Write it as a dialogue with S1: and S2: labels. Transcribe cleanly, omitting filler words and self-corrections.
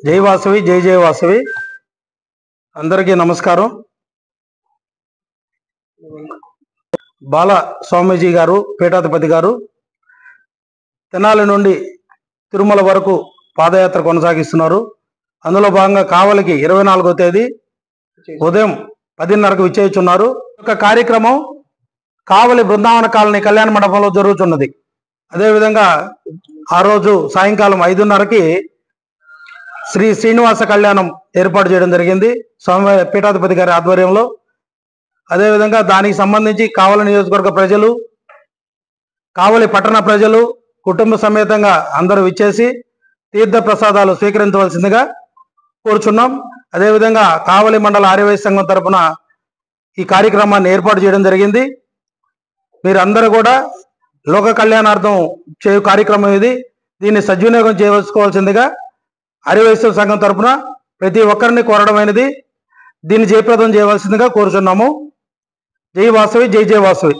S1: జై వాసవి, జై జై వాసవి. అందరికీ నమస్కారం. బాల స్వామీజీ గారు, పీఠాధిపతి గారు తెనాలి నుండి తిరుమల వరకు పాదయాత్ర కొనసాగిస్తున్నారు. అందులో భాగంగా కావలికి 24వ తేదీ ఉదయం 10:30కు విచ్చేయుచున్నారు. ఒక కార్యక్రమం కావలి బృందావన కాలనీ కళ్యాణ మండపంలో జరుగుతున్నది. అదేవిధంగా ఆ రోజు సాయంకాలం 5:30కి శ్రీ శ్రీనివాస కళ్యాణం ఏర్పాటు చేయడం జరిగింది స్వామి పీఠాధిపతి గారి ఆధ్వర్యంలో. అదేవిధంగా దానికి సంబంధించి కావలి నియోజకవర్గ ప్రజలు, కావలి పట్టణ ప్రజలు కుటుంబ సమేతంగా అందరూ విచ్చేసి తీర్థ ప్రసాదాలు స్వీకరించవలసిందిగా కోరుచున్నాం. అదేవిధంగా కావలి మండల ఆర్యవైశ్య సంఘం తరపున ఈ కార్యక్రమాన్ని ఏర్పాటు చేయడం జరిగింది. మీరందరూ కూడా లోక కళ్యాణార్థం చేయు కార్యక్రమం ఇది. దీన్ని సద్వినియోగం చేసుకోవాల్సిందిగా ఆర్యవైశ్య సంఘం తరపున ప్రతి ఒక్కరిని కోరడమైనది. దీన్ని జయప్రదం చేయవలసిందిగా కోరుచున్నాము. జై వాసవి, జై జై వాసవి.